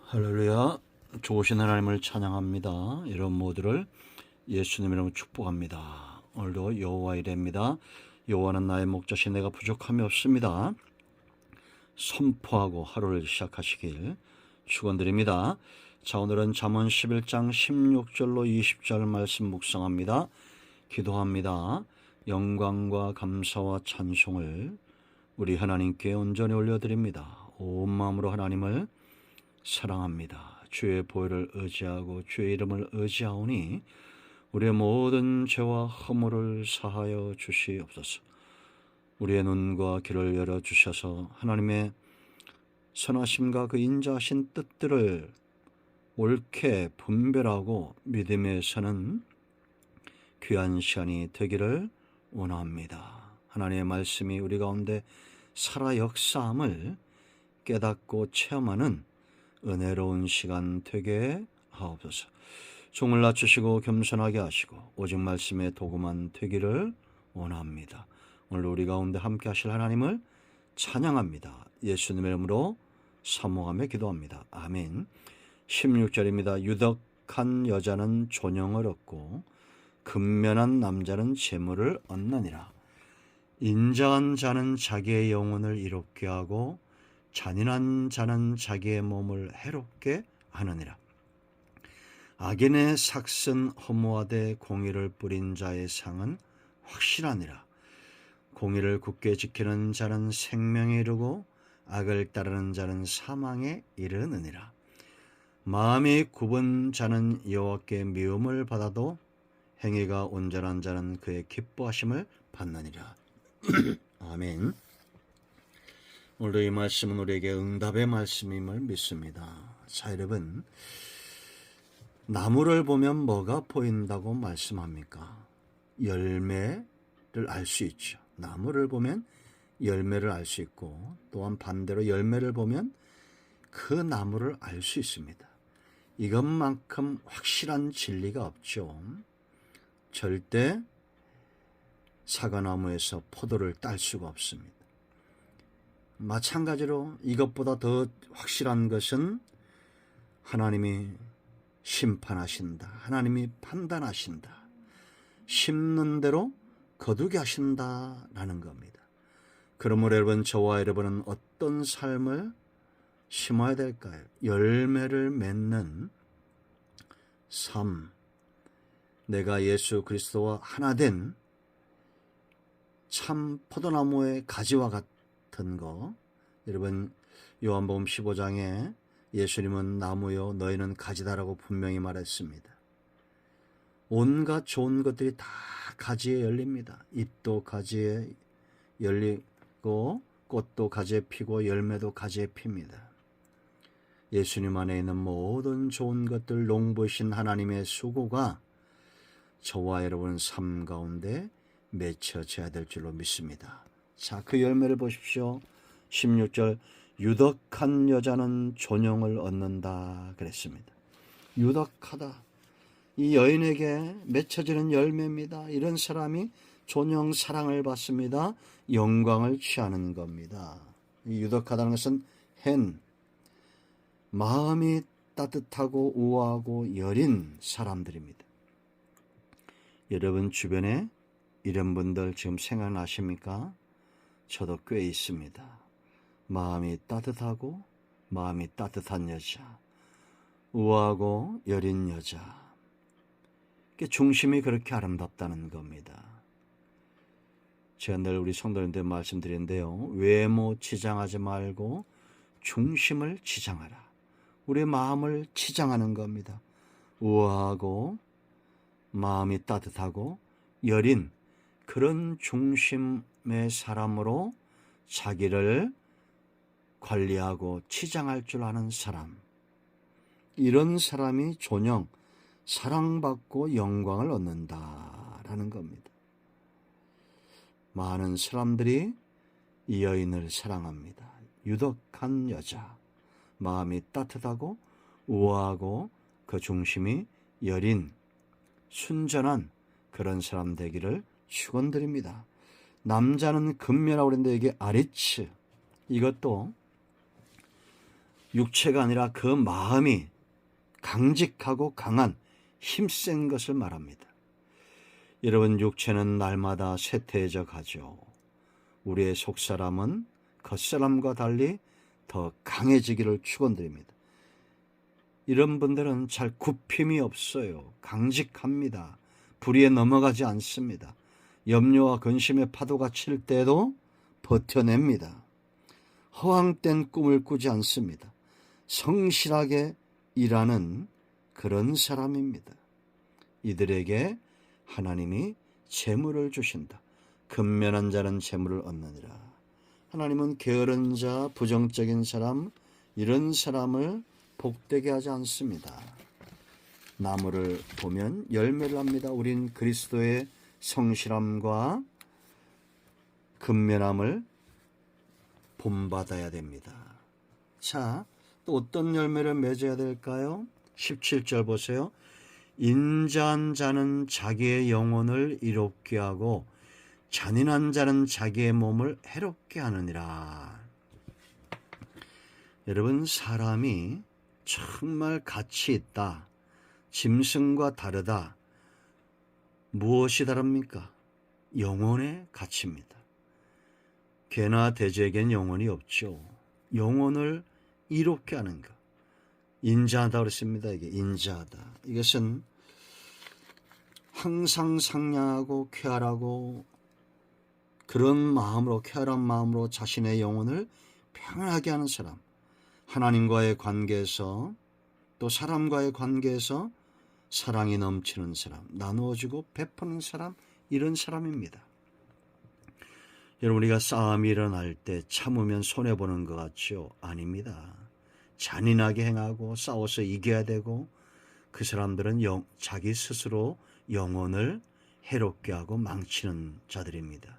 할렐루야. 좋으신 하나님을 찬양합니다. 여러분 모두를 예수님 이름으로 축복합니다. 오늘도 여호와 이레입니다. 여호와는 나의 목자시 내가 부족함이 없습니다. 선포하고 하루를 시작하시길 축원드립니다. 자, 오늘은 잠언 11장 16절로 20절 말씀 묵상합니다. 기도합니다. 영광과 감사와 찬송을 우리 하나님께 온전히 올려드립니다. 온 마음으로 하나님을 사랑합니다. 주의 보혈을 의지하고 주의 이름을 의지하오니 우리의 모든 죄와 허물을 사하여 주시옵소서. 우리의 눈과 귀를 열어주셔서 하나님의 선하심과 그 인자하신 뜻들을 옳게 분별하고 믿음에 서는 귀한 시간이 되기를 원합니다. 하나님의 말씀이 우리 가운데 살아 역사함을 깨닫고 체험하는 은혜로운 시간 되게 하옵소서. 종을 낮추시고 겸손하게 하시고 오직 말씀의 도구만 되기를 원합니다. 오늘 우리 가운데 함께 하실 하나님을 찬양합니다. 예수님의 이름으로 사모하며 기도합니다. 아멘. 16절입니다. 유덕한 여자는 존영을 얻고 근면한 남자는 재물을 얻느니라. 인자한 자는 자기의 영혼을 이롭게 하고 잔인한 자는 자기의 몸을 해롭게 하느니라. 악인의 삭은 허무하되 공의를 뿌린 자의 상은 확실하니라. 공의를 굳게 지키는 자는 생명에 이르고 악을 따르는 자는 사망에 이르느니라. 마음이 굽은 자는 여호와께 미움을 받아도 행위가 온전한 자는 그의 기뻐하심을 받느니라. 아멘. 오늘도 이 말씀은 우리에게 응답의 말씀임을 믿습니다. 자, 여러분, 나무를 보면 뭐가 보인다고 말씀합니까? 열매를 알 수 있죠. 나무를 보면 열매를 알 수 있고, 또한 반대로 열매를 보면 그 나무를 알 수 있습니다. 이것만큼 확실한 진리가 없죠. 절대 사과나무에서 포도를 딸 수가 없습니다. 마찬가지로 이것보다 더 확실한 것은 하나님이 심판하신다. 하나님이 판단하신다. 심는 대로 거두게 하신다라는 겁니다. 그러므로 여러분, 저와 여러분은 어떤 삶을 심어야 될까요? 열매를 맺는 삶. 내가 예수 그리스도와 하나 된 참 포도나무의 가지와 같은 거. 여러분, 요한복음 15장에 예수님은 나무요 너희는 가지다라고 분명히 말했습니다. 온갖 좋은 것들이 다 가지에 열립니다. 잎도 가지에 열리고 꽃도 가지에 피고 열매도 가지에 핍니다. 예수님 안에 있는 모든 좋은 것들 농부이신 하나님의 수고가 저와 여러분 삶 가운데 맺혀져야 될 줄로 믿습니다. 자, 그 열매를 보십시오. 16절, 유덕한 여자는 존영을 얻는다 그랬습니다. 유덕하다. 이 여인에게 맺혀지는 열매입니다. 이런 사람이 존영, 사랑을 받습니다. 영광을 취하는 겁니다. 이 유덕하다는 것은 마음이 따뜻하고 우아하고 여린 사람들입니다. 여러분 주변에 이런 분들 지금 생각나십니까? 저도 꽤 있습니다. 마음이 따뜻하고 마음이 따뜻한 여자, 우아하고 여린 여자. 중심이 그렇게 아름답다는 겁니다. 제가 늘 우리 성도님들 말씀드리는데요. 외모 치장하지 말고 중심을 치장하라. 우리의 마음을 치장하는 겁니다. 우아하고 마음이 따뜻하고 여린 그런 중심의 사람으로 자기를 관리하고 치장할 줄 아는 사람. 이런 사람이 존영, 사랑받고 영광을 얻는다라는 겁니다. 많은 사람들이 이 여인을 사랑합니다. 유덕한 여자, 마음이 따뜻하고 우아하고 그 중심이 여린, 순전한 그런 사람 되기를 축원드립니다. 남자는 근면하고 그랬는데 이게 아리츠, 이것도 육체가 아니라 그 마음이 강직하고 강한 힘센 것을 말합니다. 여러분, 육체는 날마다 쇠퇴해져 가죠. 우리의 속사람은 겉사람과 달리 더 강해지기를 축원드립니다. 이런 분들은 잘 굽힘이 없어요. 강직합니다. 불의에 넘어가지 않습니다. 염려와 근심의 파도가 칠 때도 버텨냅니다. 허황된 꿈을 꾸지 않습니다. 성실하게 일하는 그런 사람입니다. 이들에게 하나님이 재물을 주신다. 근면한 자는 재물을 얻느니라. 하나님은 게으른 자, 부정적인 사람, 이런 사람을 복되게 하지 않습니다. 나무를 보면 열매를 합니다. 우린 그리스도의 성실함과 근면함을 본받아야 됩니다. 자, 또 어떤 열매를 맺어야 될까요? 17절 보세요. 인자한 자는 자기의 영혼을 이롭게 하고 잔인한 자는 자기의 몸을 해롭게 하느니라. 여러분, 사람이 정말 가치 있다, 짐승과 다르다. 무엇이 다릅니까? 영혼의 가치입니다. 개나 돼지에겐 영혼이 없죠. 영혼을 이롭게 하는 것, 인자하다 그랬습니다. 이게 인자하다, 이것은 항상 상냥하고 쾌활하고 그런 마음으로, 쾌활한 마음으로 자신의 영혼을 평안하게 하는 사람, 하나님과의 관계에서 또 사람과의 관계에서 사랑이 넘치는 사람, 나누어주고 베푸는 사람, 이런 사람입니다. 여러분, 우리가 싸움이 일어날 때 참으면 손해보는 것 같죠? 아닙니다. 잔인하게 행하고 싸워서 이겨야 되고, 그 사람들은 자기 스스로 영혼을 해롭게 하고 망치는 자들입니다.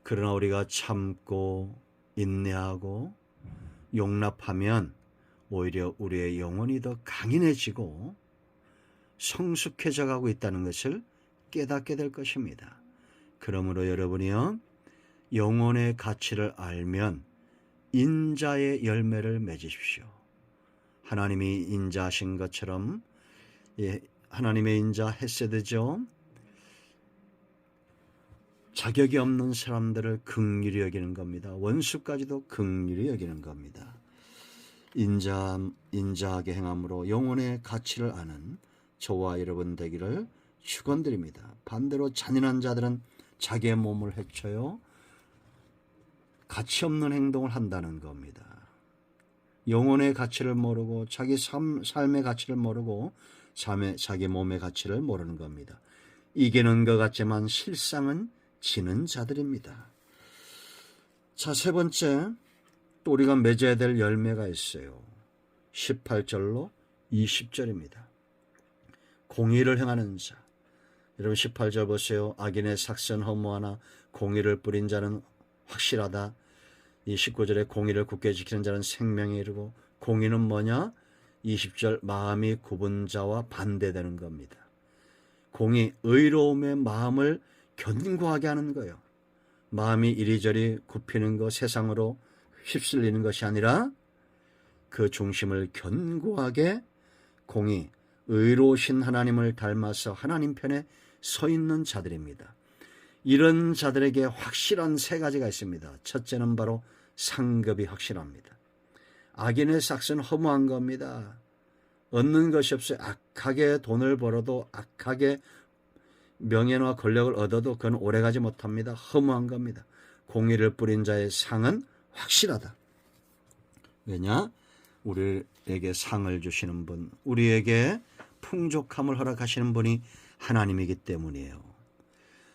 그러나 우리가 참고 인내하고 용납하면 오히려 우리의 영혼이 더 강인해지고 성숙해져 가고 있다는 것을 깨닫게 될 것입니다. 그러므로 여러분이요, 영혼의 가치를 알면 인자의 열매를 맺으십시오. 하나님이 인자하신 것처럼, 하나님의 인자 헤세드죠. 자격이 없는 사람들을 긍휼히 여기는 겁니다. 원수까지도 긍휼히 여기는 겁니다. 인자하게 행함으로 영혼의 가치를 아는 저와 여러분 되기를 축원드립니다. 반대로 잔인한 자들은 자기의 몸을 해쳐요. 가치 없는 행동을 한다는 겁니다. 영혼의 가치를 모르고 자기 삶의 가치를 모르고 자기 몸의 가치를 모르는 겁니다. 이기는 것 같지만 실상은 지는 자들입니다. 자, 세 번째, 또 우리가 맺어야 될 열매가 있어요. 18절로 20절입니다. 공의를 행하는 자. 여러분, 18절 보세요. 악인의 삭선 허무하나 공의를 뿌린 자는 확실하다. 이 19절에 공의를 굳게 지키는 자는 생명에 이르고, 공의는 뭐냐? 20절, 마음이 굽은 자와 반대되는 겁니다. 공의, 의로움의 마음을 견고하게 하는 거예요. 마음이 이리저리 굽히는 것, 세상으로 휩쓸리는 것이 아니라 그 중심을 견고하게, 공의, 의로우신 하나님을 닮아서 하나님 편에 서 있는 자들입니다. 이런 자들에게 확실한 세 가지가 있습니다. 첫째는 바로 상급이 확실합니다. 악인의 삭은 허무한 겁니다. 얻는 것이 없어요. 악하게 돈을 벌어도, 악하게 명예와 권력을 얻어도 그건 오래가지 못합니다. 허무한 겁니다. 공의를 뿌린 자의 상은 확실하다. 왜냐? 우리에게 상을 주시는 분, 우리에게 풍족함을 허락하시는 분이 하나님이기 때문이에요.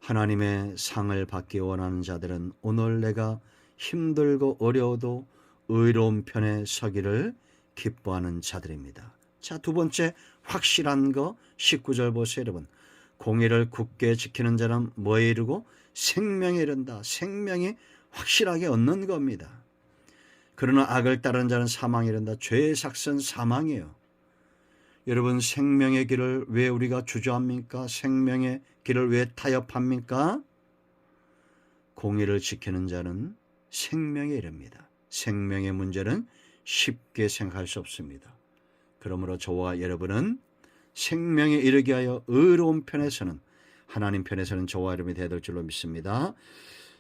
하나님의 상을 받기 원하는 자들은 오늘 내가 힘들고 어려워도 의로운 편에 서기를 기뻐하는 자들입니다. 자, 두 번째, 확실한 거 19절 보세요, 여러분. 공의를 굳게 지키는 자는 뭐에 이르고? 생명에 이른다. 생명이 확실하게 얻는 겁니다. 그러나 악을 따르는 자는 사망에 이른다. 죄의 삭은 사망이에요. 여러분, 생명의 길을 왜 우리가 주저합니까? 생명의 길을 왜 타협합니까? 공의를 지키는 자는 생명에 이릅니다. 생명의 문제는 쉽게 생각할 수 없습니다. 그러므로 저와 여러분은 생명에 이르게 하여 의로운 편에서는, 하나님 편에서는 저와 여러분이 되어야 될 줄로 믿습니다.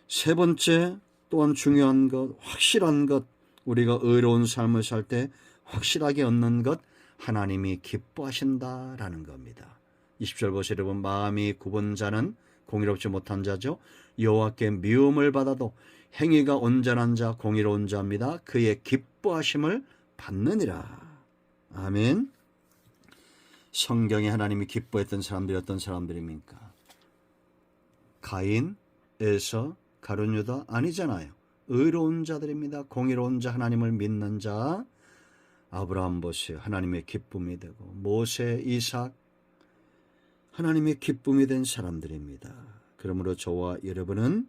세 번째, 또한 중요한 것, 확실한 것, 우리가 의로운 삶을 살 때 확실하게 얻는 것, 하나님이 기뻐하신다라는 겁니다. 20절 보세요. 여러분, 마음이 굽은 자는 공의롭지 못한 자죠. 여호와께 미움을 받아도 행위가 온전한 자, 공의로운 자입니다. 그의 기뻐하심을 받느니라. 아멘. 성경에 하나님이 기뻐했던 사람들이 어떤 사람들입니까? 가인, 에서, 가룟, 유다 아니잖아요. 의로운 자들입니다. 공의로운 자, 하나님을 믿는 자. 아브라함 보세요. 하나님의 기쁨이 되고, 모세, 이삭, 하나님의 기쁨이 된 사람들입니다. 그러므로 저와 여러분은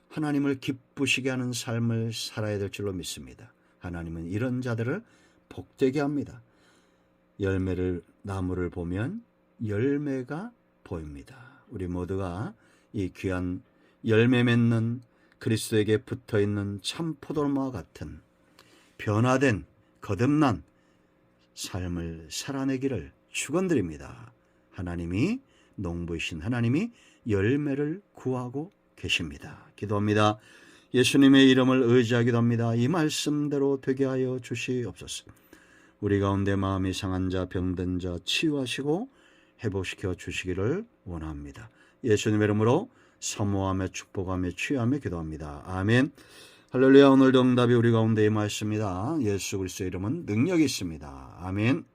하나님을 기쁘시게 하는 삶을 살아야 될 줄로 믿습니다. 하나님은 이런 자들을 복되게 합니다. 나무를 보면 열매가 보입니다. 우리 모두가 이 귀한 열매 맺는 그리스도에게 붙어있는 참 포도나무와 같은 변화된 거듭난 삶을 살아내기를 축원드립니다. 하나님이, 농부이신 하나님이 열매를 구하고 계십니다. 기도합니다. 예수님의 이름을 의지하기도 합니다. 이 말씀대로 되게 하여 주시옵소서. 우리 가운데 마음이 상한 자, 병든 자 치유하시고 회복시켜 주시기를 원합니다. 예수님의 이름으로 사모하며 축복하며 치유하며 기도합니다. 아멘. 할렐루야. 오늘도 응답이 우리 가운데 임하였습니다. 예수 그리스도의 이름은 능력이 있습니다. 아멘.